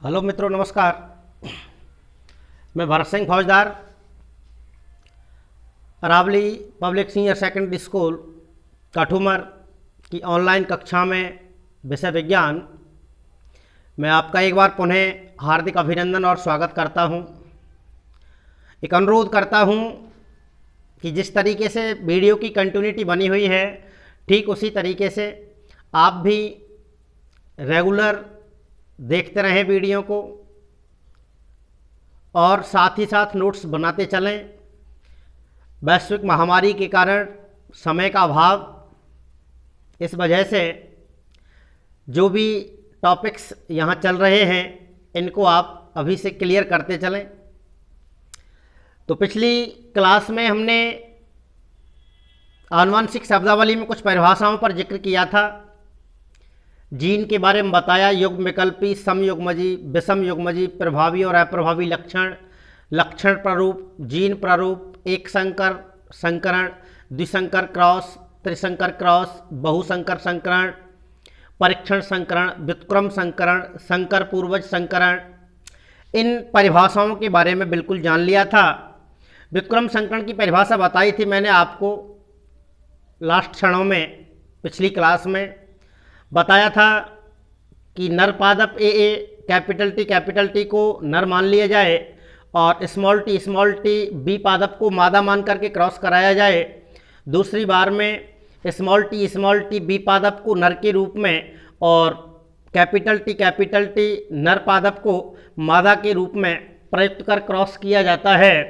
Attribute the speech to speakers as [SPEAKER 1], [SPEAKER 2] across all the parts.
[SPEAKER 1] Hello मित्रों, नमस्कार। मैं Bharat Singh Faujdar, Aravali public senior secondary school Kathumar की ऑनलाइन कक्षा में विषय विज्ञान मैं आपका एक बार पुनः हार्दिक अभिनंदन और स्वागत करता हूं। एक अनुरोध करता हूं कि जिस तरीके से वीडियो की कंटिन्यूटी बनी हुई है, ठीक उसी तरीके से आप भी रेगुलर देखते रहें वीडियो को और साथ ही साथ नोट्स बनाते चलें। वैश्विक महामारी के कारण समय का अभाव, इस वजह से जो भी टॉपिक्स यहाँ चल रहे हैं इनको आप अभी से क्लियर करते चलें। तो पिछली क्लास में हमने आनुवंशिक शब्दावली में कुछ परिभाषाओं पर जिक्र किया था। जीन के बारे में बताया, युग्म विकल्पी, समयुग्मजी, विषम युग्मजी, प्रभावी और अप्रभावी लक्षण, लक्षण प्रारूप, जीन प्रारूप, एक संकर संकरण, द्विसंकर क्रॉस, त्रिसंकर क्रॉस, बहुसंकर संकरण, परीक्षण संकरण, व्युत्क्रम संकरण, संकर पूर्वज संकरण, इन परिभाषाओं के बारे में बिल्कुल जान लिया था। व्युत्क्रम संकरण की परिभाषा बताई थी मैंने आपको लास्ट क्षणों में। पिछली क्लास में बताया था कि नर पादप ए कैपिटल टी को नर मान लिया जाए और स्मॉल टी बी पादप को मादा मान करके क्रॉस कराया जाए। दूसरी बार में स्मॉल टी बी पादप को नर के रूप में और कैपिटल टी नर पादप को मादा के रूप में प्रयुक्त कर क्रॉस किया जाता है,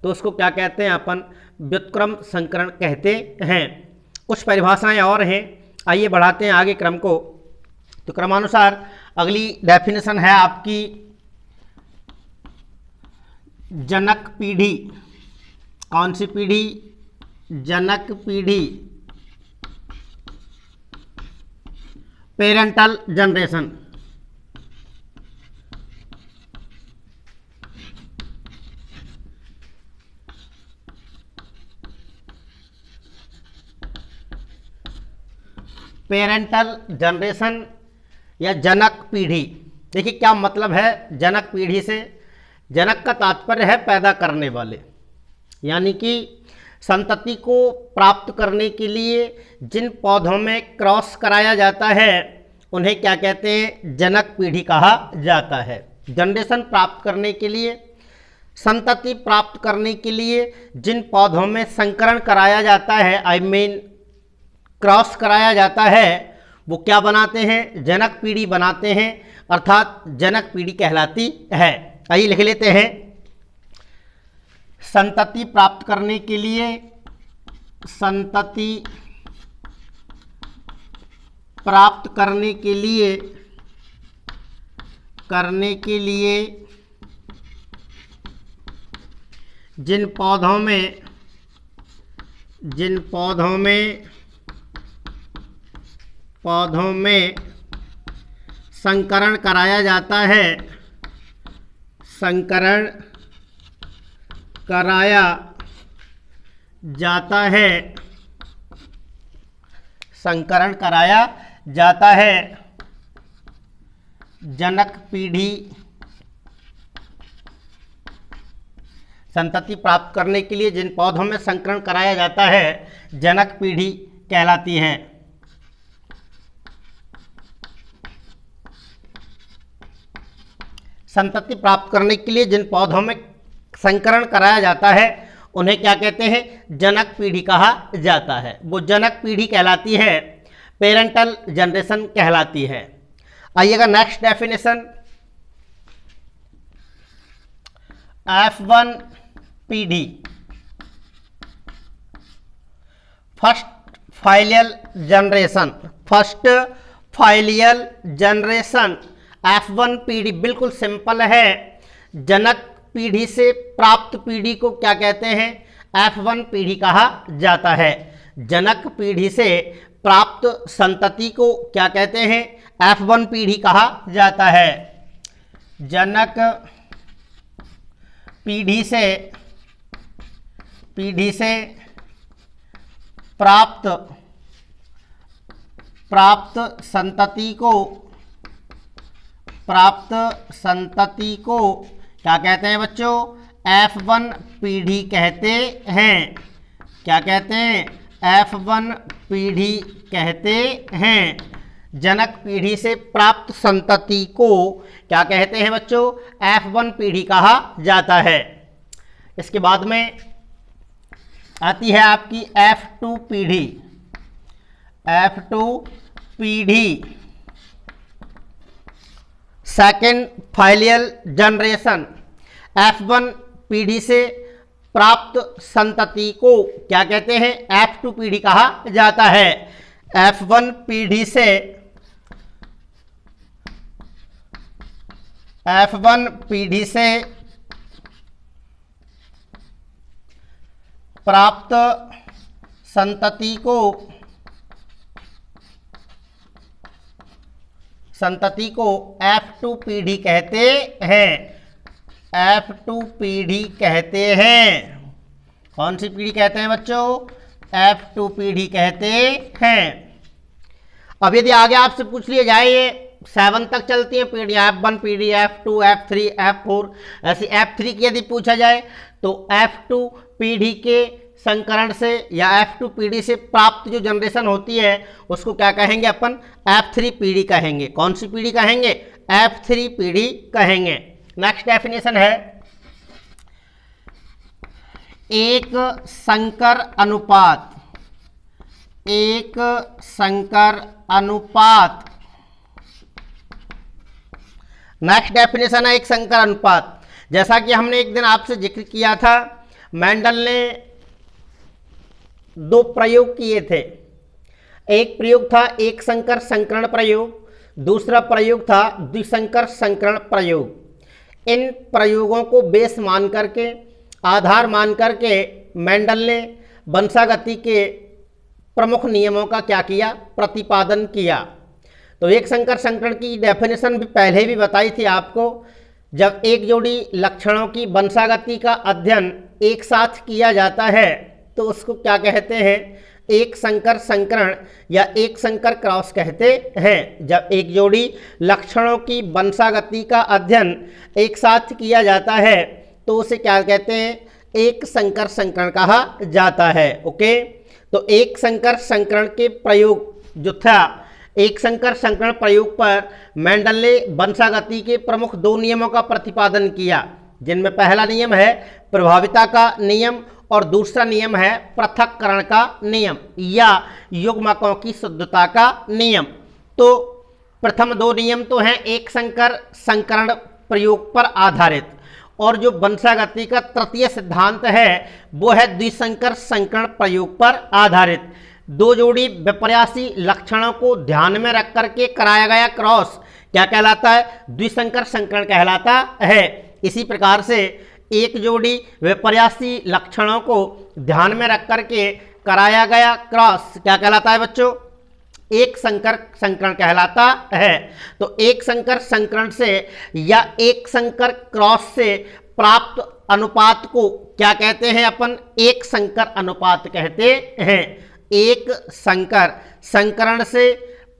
[SPEAKER 1] तो उसको क्या कहते हैं? अपन व्युत्क्रम संकरण कहते हैं। कुछ परिभाषाएं और हैं, आइए बढ़ाते हैं आगे क्रम को। तो क्रमानुसार अगली डेफिनेशन है आपकी जनक पीढ़ी। कौन सी पीढ़ी? जनक पीढ़ी, पेरेंटल जनरेशन। पेरेंटल जनरेशन या जनक पीढ़ी। देखिए क्या मतलब है जनक पीढ़ी से। जनक का तात्पर्य है पैदा करने वाले, यानी कि संतति को प्राप्त करने के लिए जिन पौधों में क्रॉस कराया जाता है उन्हें क्या कहते हैं? जनक पीढ़ी कहा जाता है। जनरेशन प्राप्त करने के लिए, संतति प्राप्त करने के लिए जिन पौधों में संकरण कराया जाता है, आई मीन क्रॉस कराया जाता है, वो क्या बनाते हैं? जनक पीढ़ी बनाते हैं, अर्थात जनक पीढ़ी कहलाती है। आइए लिख लेते हैं। संतति प्राप्त करने के लिए, संतति प्राप्त करने के लिए जिन पौधों में संकरण कराया जाता है, संकरण कराया जाता है, संकरण कराया जाता है, जनक पीढ़ी, संतति प्राप्त करने के लिए जिन पौधों में संकरण कराया जाता है जनक पीढ़ी कहलाती है। संतति प्राप्त करने के लिए जिन पौधों में संकरण कराया जाता है उन्हें क्या कहते हैं? जनक पीढ़ी कहा जाता है। वो जनक पीढ़ी कहलाती है, पेरेंटल जनरेशन कहलाती है। आइएगा नेक्स्ट डेफिनेशन, F1 पीढ़ी, first filial generation. First filial generation F1 पीढ़ी बिल्कुल सिंपल है। जनक पीढ़ी से प्राप्त पीढ़ी को क्या कहते हैं? F1 पीढ़ी कहा जाता है। जनक पीढ़ी से प्राप्त संतति को क्या कहते हैं? F1 पीढ़ी कहा जाता है। जनक पीढ़ी से प्राप्त संतति को प्राप्त संतति को क्या कहते हैं बच्चों? F1 पीढ़ी कहते हैं। क्या कहते हैं? F1 पीढ़ी कहते हैं। जनक पीढ़ी से प्राप्त संतति को क्या कहते हैं बच्चों? F1 पीढ़ी कहा जाता है। इसके बाद में आती है आपकी F2 पीढ़ी। F2 पीढ़ी सेकेंड फाइलियल जनरेशन। F1 पीढ़ी से प्राप्त संतति को क्या कहते हैं? F2 पीढ़ी कहा जाता है। F1 पीढ़ी से F1 पीढ़ी से प्राप्त संतति को F2 पीढ़ी कहते हैं। F2 पीढ़ी कहते हैं। कौन सी पीढ़ी कहते हैं बच्चों? F2 पीढ़ी कहते हैं। अब यदि आगे आपसे पूछ लिया जाए, ये 7 तक चलती है पीढ़ी, F1 पीढ़ी, F2, F3, F4, ऐसी F3 की यदि पूछा जाए तो F2 पीढ़ी के संकरण से या F2 पीढ़ी से प्राप्त जो जनरेशन होती है उसको क्या कहेंगे अपन? F3 पीढ़ी कहेंगे। कौन सी पीढ़ी कहेंगे? F3 पीढ़ी कहेंगे। नेक्स्ट डेफिनेशन है एक संकर अनुपात। एक संकर अनुपात। नेक्स्ट डेफिनेशन है एक संकर अनुपात। जैसा कि हमने एक दिन आपसे जिक्र किया था, मेंडल ने 2 प्रयोग किए थे। एक प्रयोग था एक संकर संकरण प्रयोग, दूसरा प्रयोग था द्विसंकर संकरण प्रयोग। इन प्रयोगों को बेस मान करके, आधार मान करके मेंडल ने वंशागति के प्रमुख नियमों का क्या किया? प्रतिपादन किया। तो एक संकर संकरण की डेफिनेशन भी पहले भी बताई थी आपको। जब एक जोड़ी लक्षणों की वंशागति का अध्ययन एक साथ किया जाता है तो उसको क्या कहते हैं? एक संकर संकरण या एक संकर क्रॉस कहते हैं। जब एक जोड़ी लक्षणों की वंशागति का अध्ययन एक साथ किया जाता है तो उसे क्या कहते हैं? एक संकर संकरण कहा जाता है। ओके, तो एक संकर संकरण के प्रयोग जो था, एक संकर संकरण प्रयोग पर मेंडल ने वंशागति के प्रमुख 2 नियमों का प्रतिपादन किया, जिनमें पहला नियम है प्रभाविता का नियम और दूसरा नियम है पृथक्करण का नियम या युग्मकों की शुद्धता का नियम। तो प्रथम 2 नियम तो हैं एक संकर संकरण प्रयोग पर आधारित, और जो वंशागति का तृतीय सिद्धांत है वो है द्विसंकर संकरण प्रयोग पर आधारित। 2 जोड़ी विपर्यासी लक्षणों को ध्यान में रख करके कराया गया क्रॉस क्या कहलाता है? द्विसंकर संकरण कहलाता है। इसी प्रकार से एक जोड़ी विपर्यासी लक्षणों को ध्यान में रख करके कराया गया क्रॉस क्या कहलाता है बच्चों? एक संकर संकरण कहलाता है। तो एक संकर संकरण से या एक संकर क्रॉस से प्राप्त अनुपात को क्या कहते हैं अपन? एक संकर अनुपात कहते हैं। एक संकर संकरण से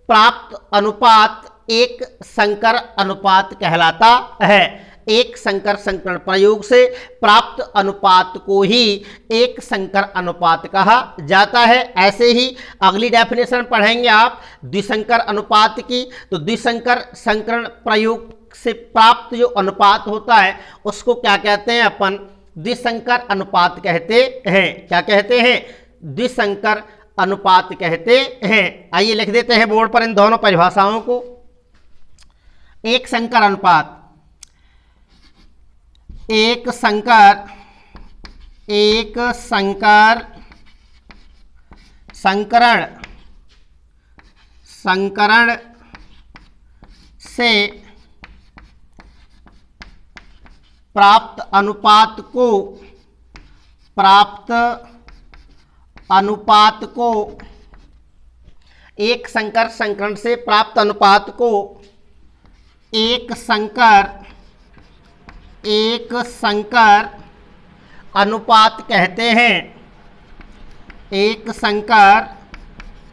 [SPEAKER 1] प्राप्त अनुपात एक संकर अनुपात कहलाता है। एक संकर संकरण प्रयोग से प्राप्त अनुपात को ही एक संकर अनुपात कहा जाता है। ऐसे ही अगली डेफिनेशन पढ़ेंगे आप द्विसंकर अनुपात की। तो द्विसंकर संकरण प्रयोग से प्राप्त जो अनुपात होता है उसको क्या कहते हैं अपन? द्विसंकर अनुपात कहते हैं। क्या कहते हैं? द्विसंकर अनुपात कहते हैं। आइए लिख देते हैं बोर्ड पर इन दोनों परिभाषाओं को। एक संकर अनुपात, एक संकर संकरण से प्राप्त अनुपात को एक संकर संकरण से प्राप्त अनुपात को एक संकर अनुपात कहते हैं। एक संकर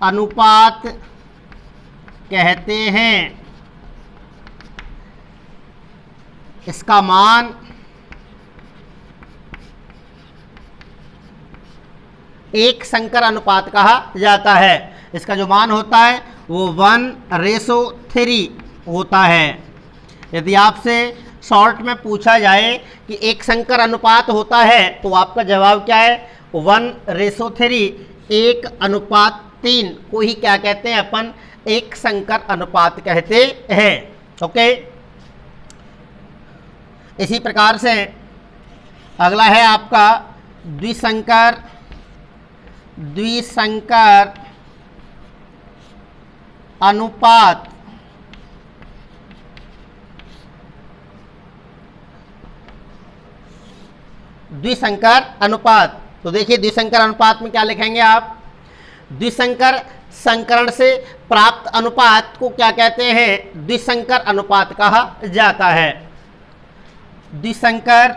[SPEAKER 1] अनुपात कहते हैं। इसका मान एक संकर अनुपात कहा जाता है। इसका जो मान होता है वो 1:3 होता है। यदि आपसे शॉर्ट में पूछा जाए कि एक संकर अनुपात होता है तो आपका जवाब क्या है? 1:3, 1:3 को ही क्या कहते हैं अपन? एक संकर अनुपात कहते हैं। ओके, इसी प्रकार से अगला है आपका द्विसंकर अनुपात। द्विसंकर अनुपात, तो देखिए द्विसंकर अनुपात में क्या लिखेंगे आप? द्विसंकर संकरण से प्राप्त अनुपात को क्या कहते हैं? द्विसंकर अनुपात कहा जाता है। द्विसंकर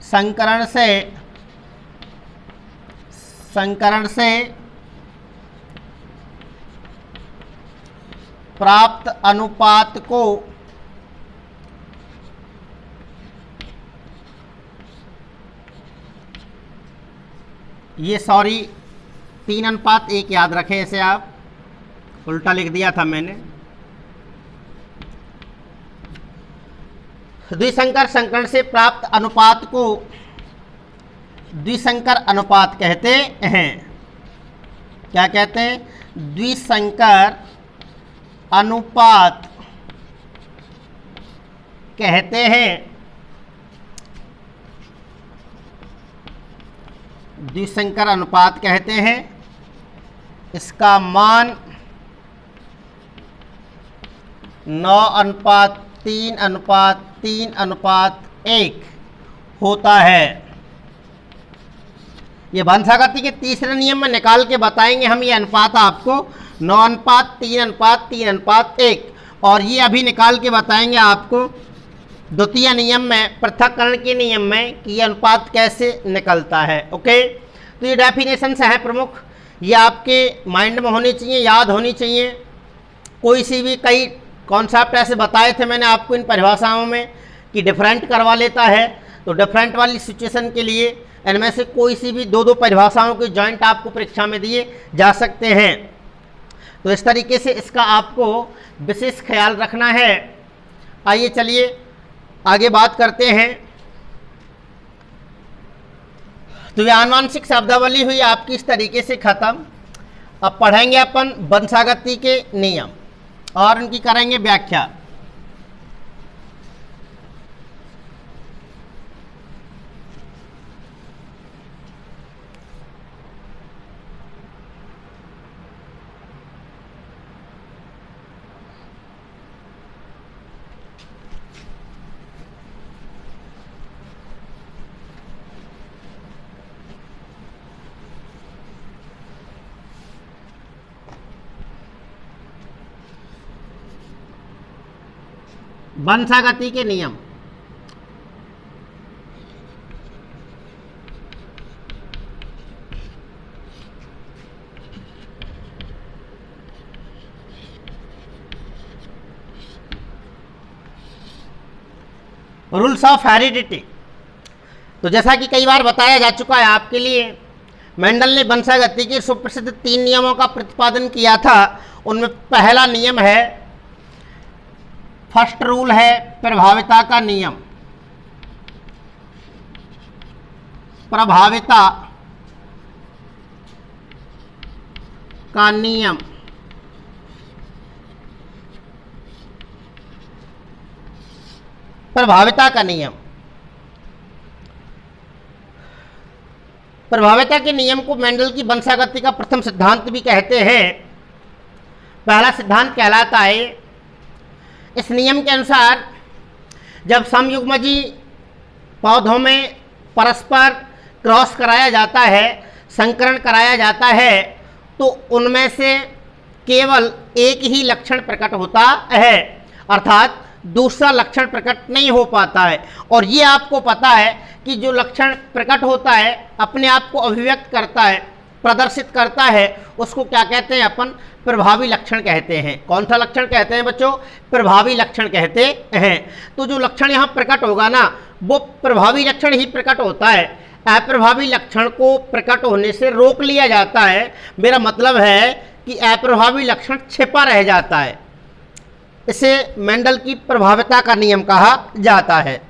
[SPEAKER 1] संकरण से प्राप्त अनुपात को ये 3:1 याद रखें, इसे आप उल्टा लिख दिया था मैंने। द्विसंकर संकरण से प्राप्त अनुपात को द्विसंकर अनुपात कहते हैं। क्या कहते हैं? द्विसंकर अनुपात कहते हैं। द्विसंकर अनुपात कहते हैं। इसका मान 9:3:3:1 होता है। ये वंशागति के तीसरे नियम में निकाल के बताएंगे हम ये अनुपात आपको 9:3:3:1, और ये अभी निकाल के बताएंगे आपको द्वितीय नियम में, पृथक्करण के नियम में, कि ये अनुपात कैसे निकलता है। ओके, तो ये डेफिनेशंस हैं प्रमुख, ये आपके माइंड में होनी चाहिए, याद होनी चाहिए। कोई सी भी कई कॉन्सेप्ट ऐसे बताए थे मैंने आपको इन परिभाषाओं में कि डिफरेंट करवा लेता है, तो डिफरेंट वाली सिचुएशन के लिए इनमें से कोई सी भी 2-2 परिभाषाओं के जॉइंट आपको परीक्षा में दिए जा सकते हैं। तो इस तरीके से इसका आपको विशेष ख्याल रखना है। आइए चलिए आगे बात करते हैं। तो ये आनुवंशिक शब्दावली हुई आपकी इस तरीके से खत्म। अब पढ़ेंगे अपन वंशागति के नियम और उनकी करेंगे व्याख्या। वंशागति के नियम। Rules of heredity. तो जैसा कि कई बार बताया जा चुका है आपके लिए, मेंडल ने वंशागति के सुप्रसिद्ध 3 नियमों का प्रतिपादन किया था। उनमें पहला नियम है, फर्स्ट रूल है प्रभाविता का नियम। प्रभाविता का नियम। प्रभाविता का नियम। प्रभाविता के नियम को मेंडल की वंशागति का प्रथम सिद्धांत भी कहते हैं। पहला सिद्धांत कहलाता है, इस नियम के अनुसार जब समयुग्मजी पौधों में परस्पर क्रॉस कराया जाता है, संकरण कराया जाता है, तो उनमें से केवल एक ही लक्षण प्रकट होता है, अर्थात दूसरा लक्षण प्रकट नहीं हो पाता है। और ये आपको पता है कि जो लक्षण प्रकट होता है अपने आप को अभिव्यक्त करता है, प्रदर्शित करता है उसको क्या कहते हैं अपन? प्रभावी लक्षण कहते हैं। कौन सा लक्षण कहते हैं बच्चों? प्रभावी लक्षण कहते हैं। तो जो लक्षण यहाँ प्रकट होगा ना, वो प्रभावी लक्षण ही प्रकट होता है। अप्रभावी लक्षण को प्रकट होने से रोक लिया जाता है। मेरा मतलब है कि अप्रभावी लक्षण छिपा रह जाता है। इसे मेंडल की प्रभाविता का नियम कहा जाता है।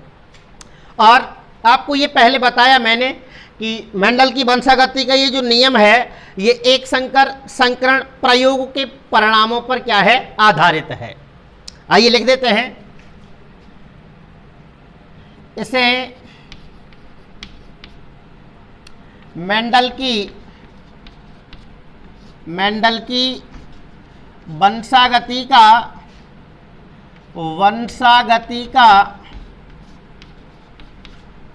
[SPEAKER 1] और आपको ये पहले बताया मैंने कि मेंडल की वंशागति का ये जो नियम है, ये एक संकरण प्रयोग के परिणामों पर क्या है? आधारित है। आइए लिख देते हैं इसे। मेंडल की वंशागति का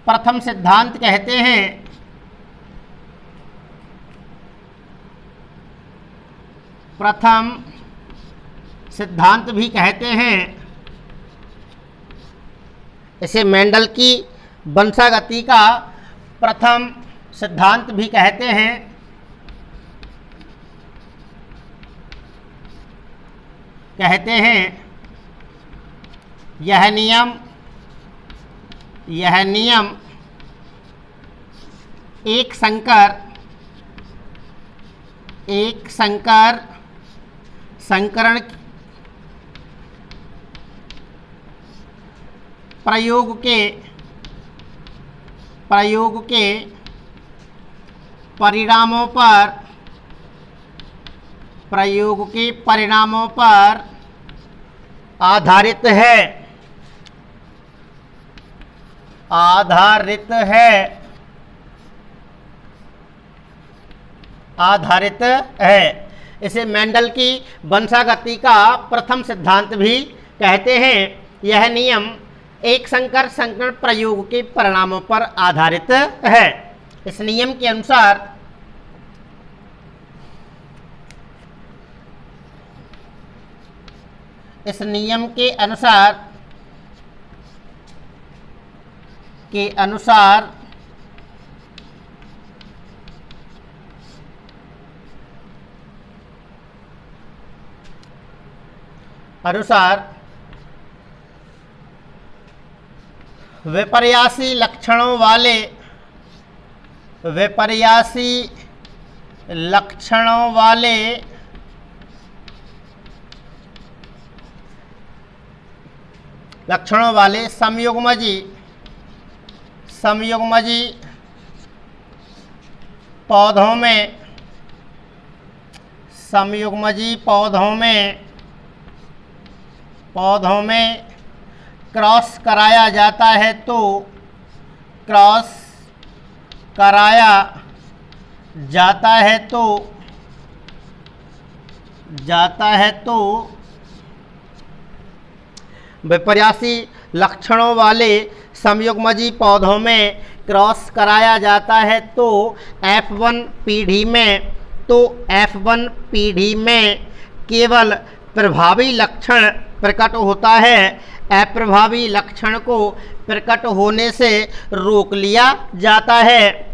[SPEAKER 1] प्रथम सिद्धांत कहते हैं। प्रथम सिद्धांत भी कहते हैं। इसे मेंडल की वंशागति का प्रथम सिद्धांत भी कहते हैं। यह नियम एक संकरण प्रयोग के परिणामों पर आधारित है। इसे मेंडल की वंशागति का प्रथम सिद्धांत भी कहते हैं। यह नियम एक संकरण प्रयोग के परिणामों पर आधारित है। इस नियम के अनुसार विपर्यासी लक्षणों वाले संयुग्मजी पौधों में क्रॉस कराया जाता है तो विपर्यासी लक्षणों वाले संयुग्मजी पौधों में क्रॉस कराया जाता है तो F1 पीढ़ी में केवल प्रभावी लक्षण प्रकट होता है। अप्रभावी लक्षण को प्रकट होने से रोक लिया जाता है।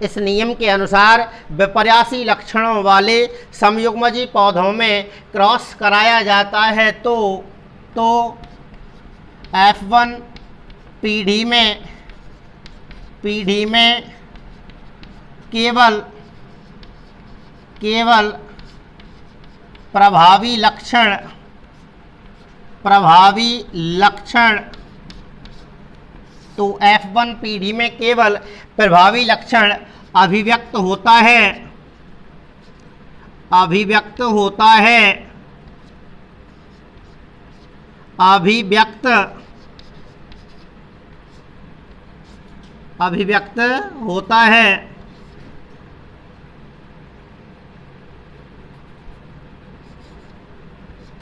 [SPEAKER 1] इस नियम के अनुसार विपर्यासी लक्षणों वाले संयुग्मजी पौधों में क्रॉस कराया जाता है तो F1 पीढ़ी में केवल प्रभावी लक्षण तो F1 पीढ़ी में केवल प्रभावी लक्षण अभिव्यक्त होता है।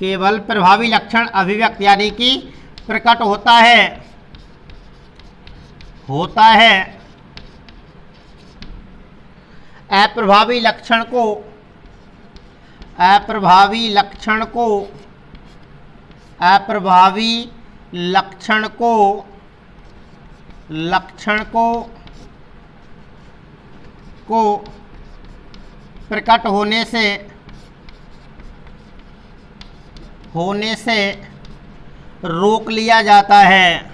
[SPEAKER 1] केवल प्रभावी लक्षण अभिव्यक्त यानी कि प्रकट होता है। अप्रभावी लक्षण को प्रकट होने से रोक लिया जाता है।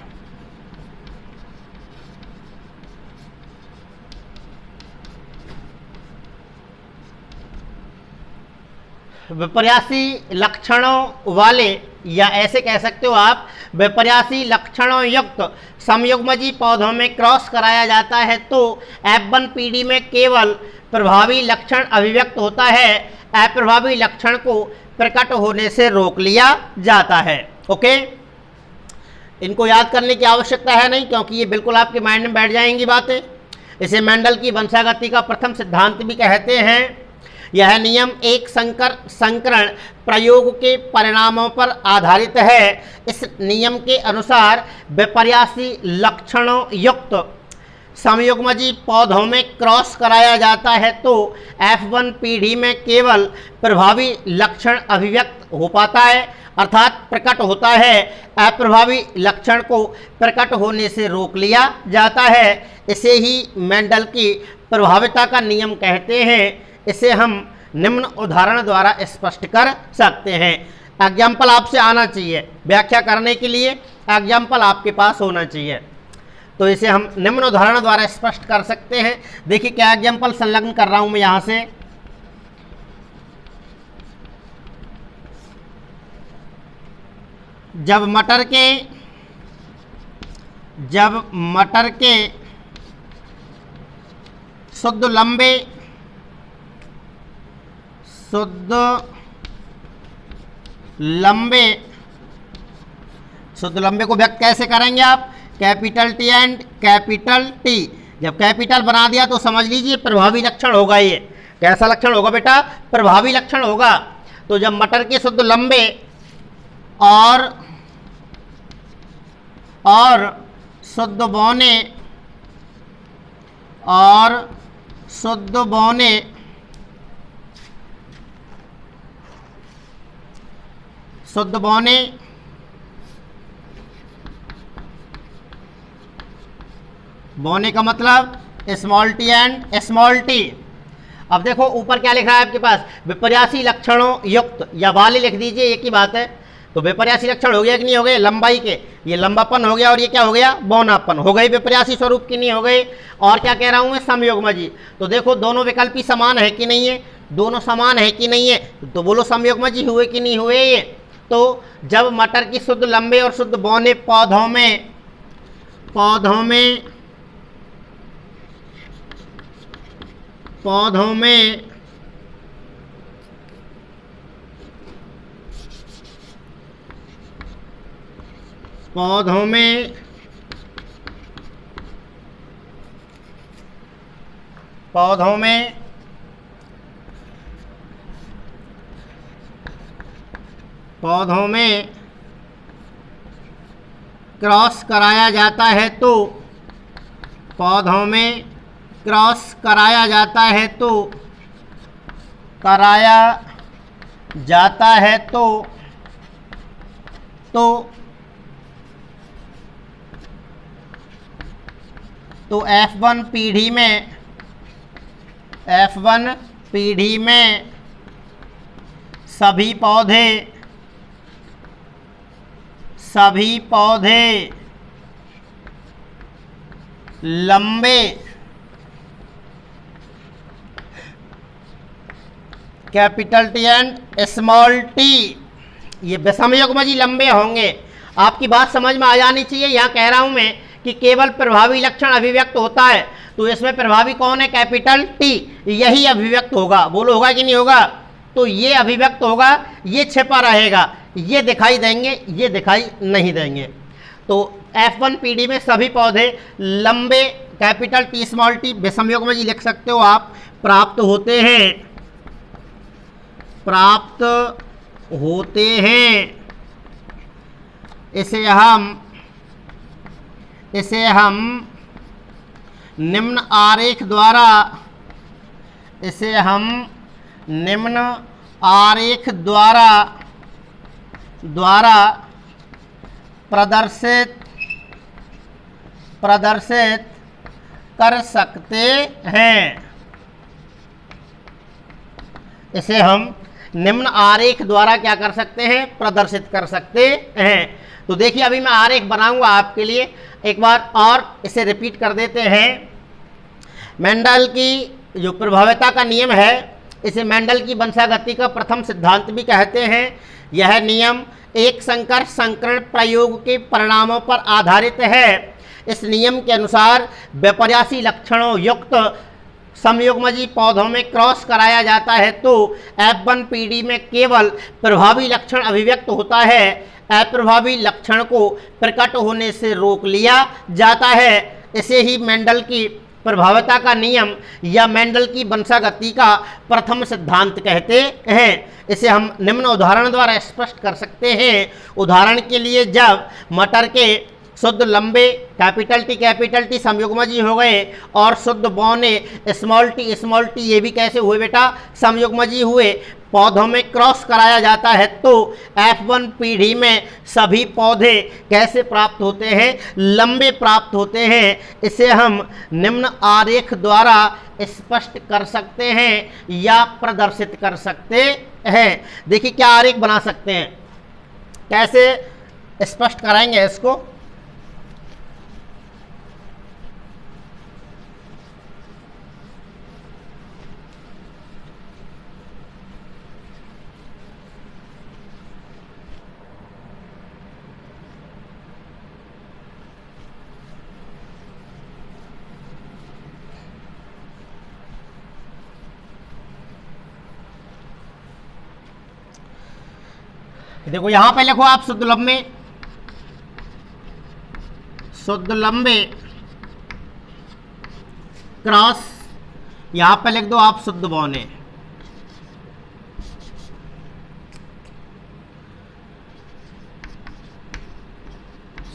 [SPEAKER 1] विपर्यासी लक्षणों वाले, या ऐसे कह सकते हो आप, विपर्यासी लक्षणों युक्त समयुग्मजी पौधों में क्रॉस कराया जाता है तो F1 पीढ़ी में केवल प्रभावी लक्षण अभिव्यक्त होता है, अप्रभावी लक्षण को प्रकट होने से रोक लिया जाता है। ओके, इनको याद करने की आवश्यकता है नहीं, क्योंकि ये बिल्कुल आपके माइंड में बैठ जाएंगी बातें। इसे मेंडल की वंशागति का प्रथम सिद्धांत भी कहते हैं। यह नियम एक संकरण प्रयोग के परिणामों पर आधारित है। इस नियम के अनुसार विपर्यासी लक्षणों युक्त समयुग्मजी पौधों में क्रॉस कराया जाता है तो F1 पीढ़ी में केवल प्रभावी लक्षण अभिव्यक्त हो पाता है, अर्थात प्रकट होता है, अप्रभावी लक्षण को प्रकट होने से रोक लिया जाता है। इसे ही मेंडल की प्रभाविता का नियम कहते हैं। इसे हम निम्न उदाहरण द्वारा स्पष्ट कर सकते हैं। एग्जाम्पल आपसे आना चाहिए, व्याख्या करने के लिए एग्जाम्पल आपके पास होना चाहिए, तो इसे हम निम्न उदाहरण द्वारा स्पष्ट कर सकते हैं। देखिए क्या एग्जाम्पल संलग्न कर रहा हूं मैं यहां से। जब मटर के शुद्ध लंबे को व्यक्त कैसे करेंगे आप? Capital T and capital T. जब कैपिटल बना दिया तो समझ लीजिए प्रभावी लक्षण होगा। ये कैसा लक्षण होगा बेटा? प्रभावी लक्षण होगा। तो जब मटर के शुद्ध लंबे और शुद्ध बौने बोने का मतलब small T and small T. अब देखो ऊपर क्या लिख रहा है आपके पास? विपर्यासी लक्षणों युक्त, या वाले लिख दीजिए, एक ही बात है। तो विपर्यासी लक्षण हो गया कि नहीं हो गए? लंबाई के, ये लंबापन हो गया और ये क्या हो गया? बौनापन हो गई। विपर्यासी स्वरूप की नहीं हो गई। और क्या कह रहा हूं मैं? समयुग्मजी। तो देखो दोनों विकल्पी समान है कि नहीं है? दोनों समान है कि नहीं है? तो बोलो समयुग्मजी हुए कि नहीं हुए ये? तो जब मटर की शुद्ध लंबे और शुद्ध बौने पौधों में क्रॉस कराया जाता है तो F1 पीढ़ी में सभी पौधे लंबे capital T and small T, ये विषमयुग्मजी लंबे होंगे। आपकी बात समझ में आ जानी चाहिए। यहाँ कह रहा हूं मैं कि केवल प्रभावी लक्षण अभिव्यक्त होता है, तो इसमें प्रभावी कौन है? Capital T. यही अभिव्यक्त होगा। बोलो होगा कि नहीं होगा? तो ये अभिव्यक्त होगा, ये छिपा रहेगा, ये दिखाई देंगे, ये दिखाई नहीं देंगे। तो F1 पीढ़ी में सभी पौधे लंबे कैपिटल टी स्मॉल टी विषमयुग्मजी लिख सकते हो आप, प्राप्त होते हैं। इसे हम निम्न आरेख द्वारा प्रदर्शित कर सकते हैं। इसे हम निम्न आरेख द्वारा क्या कर सकते हैं, प्रदर्शित कर सकते हैं। तो देखिए अभी मैं आरेख बनाऊंगा आपके लिए, एक बार और इसे रिपीट कर देते हैं। मेंडल की जो प्रभाव्यता का नियम है, इसे मेंडल की वंशागति का प्रथम सिद्धांत भी कहते हैं। यह नियम एक संकर संकरण प्रयोग के परिणामों पर आधारित है। इस नियम के अनुसार विपर्यासी लक्षणों युक्त समयुग्मजी पौधों में क्रॉस कराया जाता है तो F1 पीढ़ी में केवल प्रभावी लक्षण अभिव्यक्त होता है, अप्रभावी लक्षण को प्रकट होने से रोक लिया जाता है। इसे ही मेंडल की प्रभाव्यता का नियम या मेंडल की वंशागति का प्रथम सिद्धांत कहते हैं। इसे हम निम्न उदाहरण द्वारा स्पष्ट कर सकते हैं। उदाहरण के लिए, जब मटर के शुद्ध लंबे कैपिटल टी समयुग्मजी हो गए और शुद्ध बौने स्मॉल टी ये भी कैसे हुए बेटा, समयुग्मजी हुए, पौधों में क्रॉस कराया जाता है तो F1 पीढ़ी में सभी पौधे कैसे प्राप्त होते हैं, लंबे प्राप्त होते हैं। इसे हम निम्न आरेख द्वारा स्पष्ट कर सकते हैं या प्रदर्शित कर सकते हैं। देखिए क्या आरेख बना सकते हैं, कैसे स्पष्ट कराएंगे इसको। देखो यहां पे लिखो आप शुद्ध लंबे क्रॉस, यहां पे लिख दो आप शुद्ध बौने।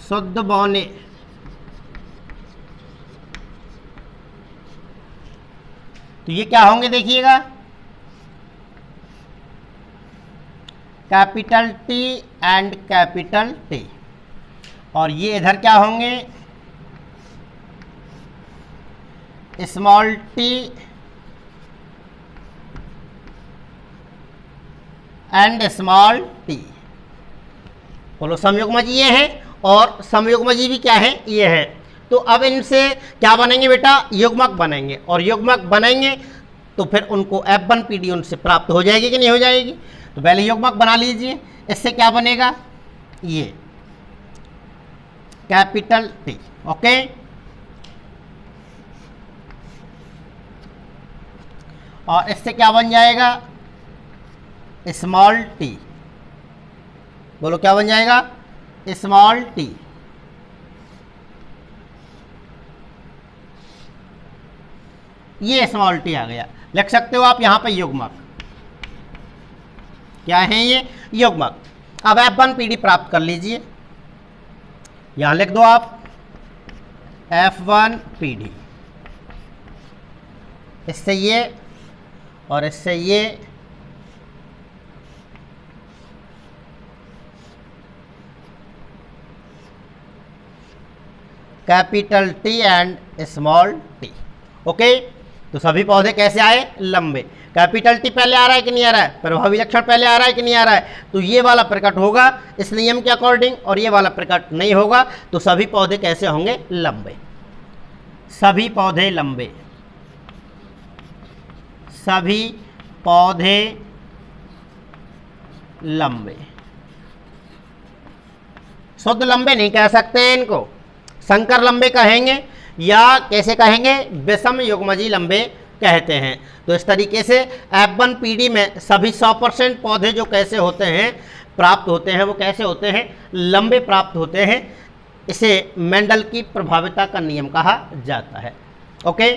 [SPEAKER 1] शुद्ध बौने तो ये क्या होंगे देखिएगा, capital T and capital T, और ये इधर क्या होंगे, small T and small T. बोलो समयुग्मजी ये है और समयुग्मजी भी क्या है, ये है। तो अब इनसे क्या बनेंगे बेटा, युग्मक बनेंगे, और युग्मक बनेंगे तो फिर उनको F1 पीढ़ी उनसे प्राप्त हो जाएगी कि नहीं हो जाएगी। तो पहले युग्मक बना लीजिए, इससे क्या बनेगा, ये कैपिटल टी, ओके। और इससे क्या बन जाएगा, स्मॉल टी। बोलो क्या बन जाएगा, स्मॉल टी। ये स्मॉल टी आ गया, लिख सकते हो आप यहां पे युग्मक। क्या है ये, युग्मक। अब F1 पीढ़ी प्राप्त कर लीजिए, यहां लिख दो आप F1 पीढ़ी, इससे ये और इससे ये, capital T and small T, okay. तो सभी पौधे कैसे आए, लंबे। कैपिटल टी पहले आ रहा है कि नहीं आ रहा है, प्रभावी लक्षण पहले आ रहा है कि नहीं आ रहा है, तो ये वाला प्रकट होगा इस नियम के अकॉर्डिंग और ये वाला प्रकट नहीं होगा। तो सभी पौधे कैसे होंगे, लंबे। सभी पौधे लंबे, सभी पौधे लंबे। शुद्ध लंबे नहीं कह सकते इनको, संकर लंबे कहेंगे या कैसे कहेंगे, विषम युग्मजी लंबे कहते हैं। तो इस तरीके से F1 पीढ़ी में सभी 100% पौधे जो कैसे होते हैं, प्राप्त होते हैं, वो कैसे होते हैं, लंबे प्राप्त होते हैं। इसे मेंडल की प्रभाव्यता का नियम कहा जाता है, ओके।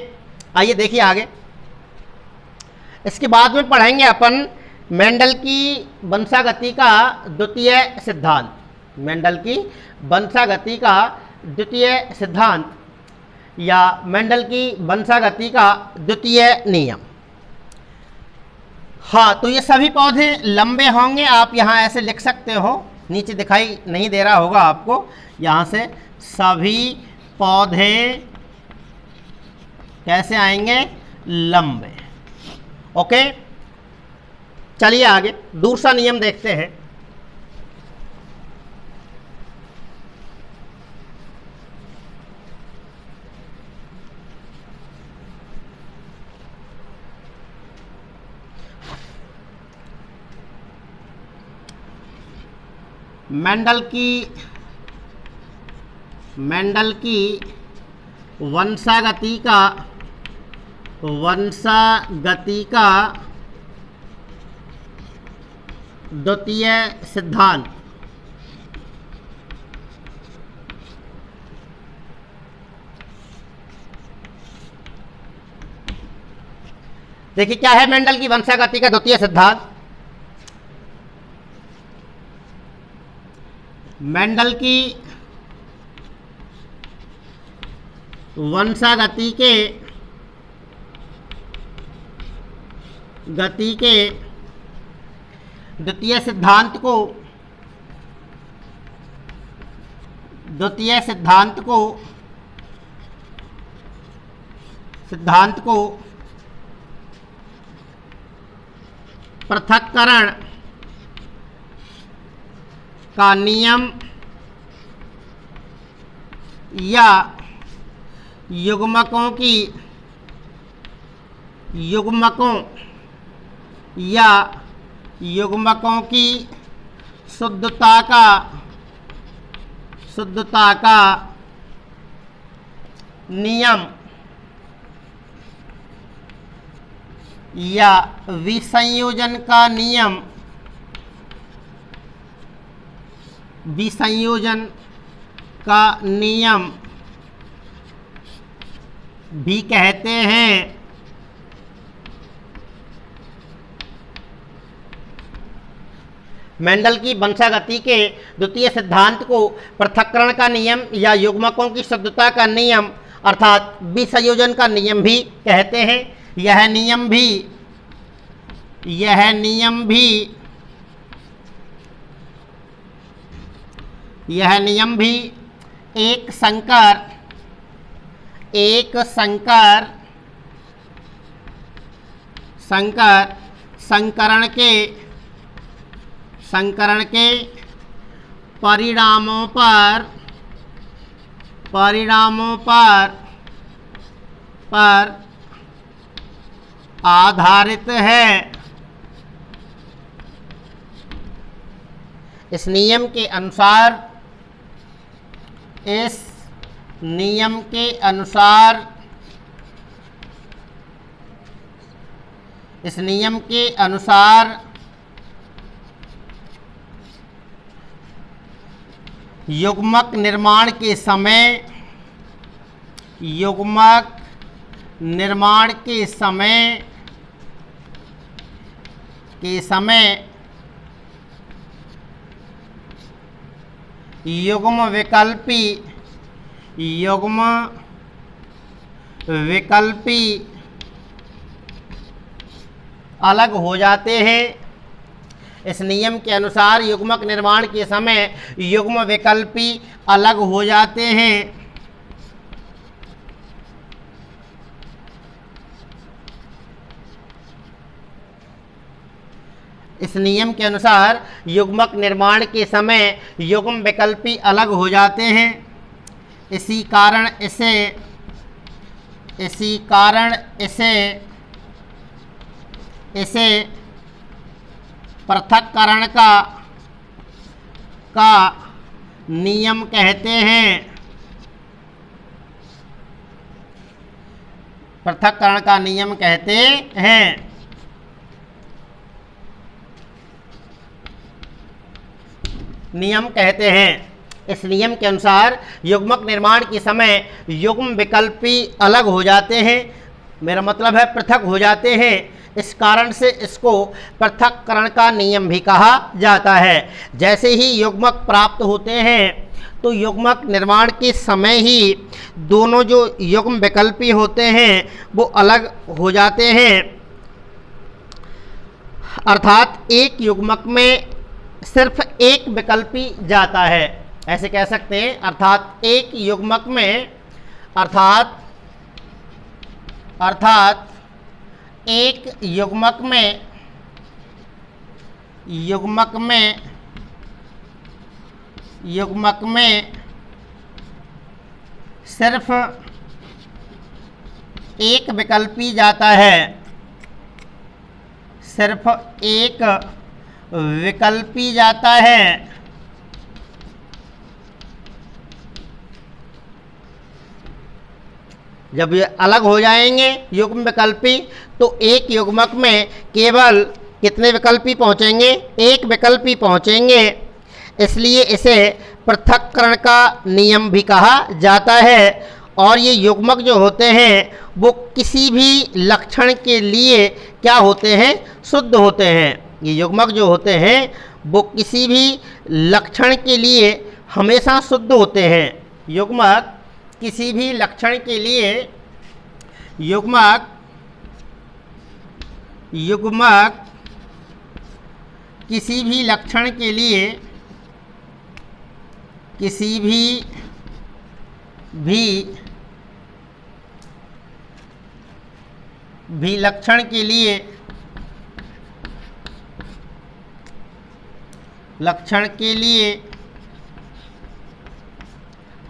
[SPEAKER 1] आइए देखिए आगे, इसके बाद में पढ़ेंगे अपन मेंडल की वंशागति का द्वितीय सिद्धांत। मेंडल की वंशागति का द्वितीय सिद्धांत या मेंडल की वंशागति का द्वितीय नियम। हाँ, तो ये सभी पौधे लंबे होंगे, आप यहाँ ऐसे लिख सकते हो, नीचे दिखाई नहीं दे रहा होगा आपको, यहाँ से सभी पौधे कैसे आएंगे, लंबे, ओके। चलिए आगे दूसरा नियम देखते हैं। मेंडल की वंशागति का द्वितीय सिद्धांत। देखिए क्या है मेंडल की वंशागति का द्वितीय सिद्धांत। मेंडल की वंशागति गति के द्वितीय सिद्धांत को पृथक्करण का नियम या युग्मकों की शुद्धता का नियम या विसंयोजन का नियम भी कहते हैं। मेंडल की वंशागति के द्वितीय सिद्धांत को पृथक्करण का नियम या युग्मकों की शुद्धता का नियम अर्थात विसंयोजन का नियम भी कहते हैं। यह नियम भी एक संकरण के परिणामों पर आधारित है। इस नियम के अनुसार युग्मक निर्माण के समय युग्म विकल्पी अलग हो जाते हैं। इस नियम के अनुसार युग्मक निर्माण के समय युग्म विकल्पी अलग हो जाते हैं। इस नियम के अनुसार युग्मक निर्माण के समय युग्म विकल्पी अलग हो जाते हैं। इसी कारण इसे पृथक्करण का नियम कहते हैं। पृथक्करण का नियम कहते हैं। इस नियम के अनुसार युग्मक निर्माण के समय युग्म विकल्पी अलग हो जाते हैं, मेरा मतलब है पृथक हो जाते हैं। इस कारण से इसको पृथक्करण का नियम भी कहा जाता है। जैसे ही युग्मक प्राप्त होते हैं तो युग्मक निर्माण के समय ही दोनों जो युग्म विकल्पी होते हैं वो अलग हो जाते हैं, अर्थात एक युग्मक में सिर्फ एक विकल्पी जाता है, ऐसे कह सकते हैं। अर्थात एक युग्मक में एक युग्मक में युग्मक में सिर्फ एक विकल्पी जाता है, सिर्फ एक विकल्पी जाता है। जब ये अलग हो जाएंगे युग्म विकल्पी, तो एक युग्मक में केवल कितने विकल्पी पहुंचेंगे? एक विकल्पी पहुंचेंगे। इसलिए इसे पृथक्करण का नियम भी कहा जाता है। और ये युग्मक जो होते हैं वो किसी भी लक्षण के लिए क्या होते हैं? शुद्ध होते हैं। ये युग्मक जो होते हैं वो किसी भी लक्षण के लिए हमेशा शुद्ध होते हैं। युग्मक किसी भी लक्षण के लिए युग्मक किसी भी लक्षण के लिए किसी भी लक्षण के लिए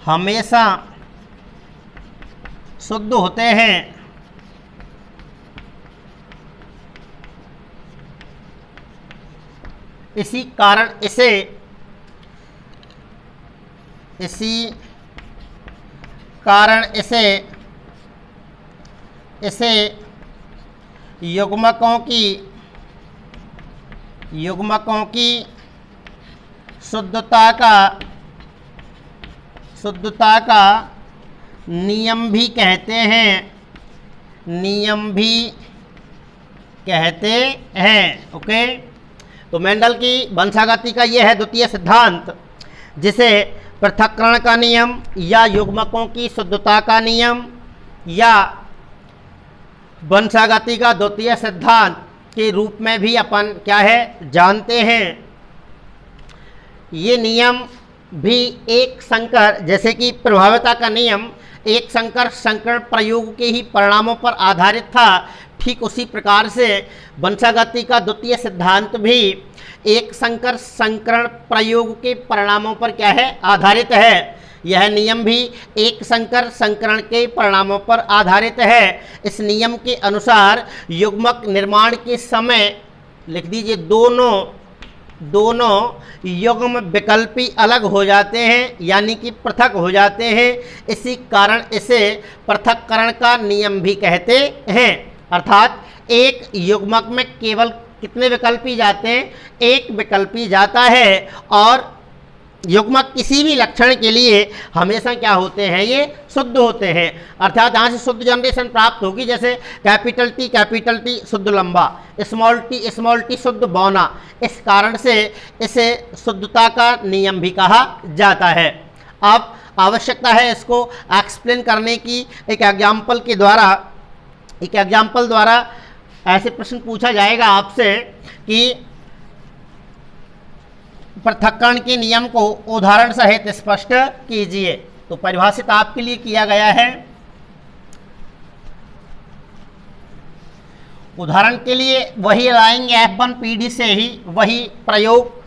[SPEAKER 1] हमेशा शुद्ध होते हैं। इसी कारण इसे युग्मकों की शुद्धता का नियम भी कहते हैं। ओके, तो मेंडल की वंशागति का यह है द्वितीय सिद्धांत, जिसे पृथक्करण का नियम या युग्मकों की शुद्धता का नियम या वंशागति का द्वितीय सिद्धांत के रूप में भी अपन क्या है जानते हैं। ये नियम भी एक संकर, जैसे कि प्रभाविता का नियम एक संकर संकरण प्रयोग के ही परिणामों पर आधारित था, ठीक उसी प्रकार से वंशागति का द्वितीय सिद्धांत भी एक संकर संकरण प्रयोग के परिणामों पर क्या है? आधारित है। यह नियम भी एक संकर संकरण के परिणामों पर आधारित है। इस नियम के अनुसार युग्मक निर्माण के समय लिख दीजिए दोनों युग्म विकल्पी अलग हो जाते हैं, यानी कि पृथक हो जाते हैं। इसी कारण इसे पृथक्करण का नियम भी कहते हैं। अर्थात एक युग्मक में केवल कितने विकल्पी जाते हैं? एक विकल्पी जाता है। और युग्मक किसी भी लक्षण के लिए हमेशा क्या होते हैं? ये शुद्ध होते हैं। अर्थात यहाँ से शुद्ध जनरेशन प्राप्त होगी, जैसे कैपिटल टी शुद्ध लंबा, स्मॉल टी शुद्ध बौना। इस कारण से इसे शुद्धता का नियम भी कहा जाता है। अब आवश्यकता है इसको एक्सप्लेन करने की। एक एग्जाम्पल द्वारा ऐसे प्रश्न पूछा जाएगा आपसे कि पृथक्करण के नियम को उदाहरण सहित स्पष्ट कीजिए। तो परिभाषित आपके लिए किया गया है। उदाहरण के लिए वही लाएंगे F1 PD से ही वही प्रयोग,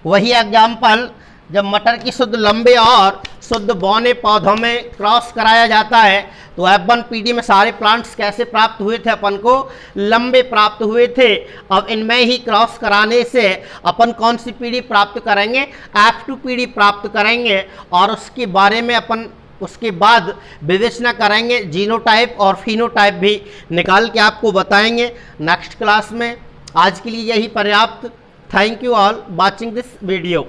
[SPEAKER 1] वही एग्जाम्पल। जब मटर की शुद्ध लंबे और शुद्ध बौने पौधों में क्रॉस कराया जाता है तो F1 PD में सारे प्लांट्स कैसे प्राप्त हुए थे? अपन को लंबे प्राप्त हुए थे। अब इनमें ही क्रॉस कराने से अपन कौन सी पीढ़ी प्राप्त करेंगे? F2 पीढ़ी प्राप्त करेंगे। और उसके बारे में अपन उसके बाद विवेचना करेंगे, जीनोटाइप और फिनोटाइप भी निकाल के आपको बताएंगे नेक्स्ट क्लास में। आज के लिए यही पर्याप्त। Thank you all watching this video.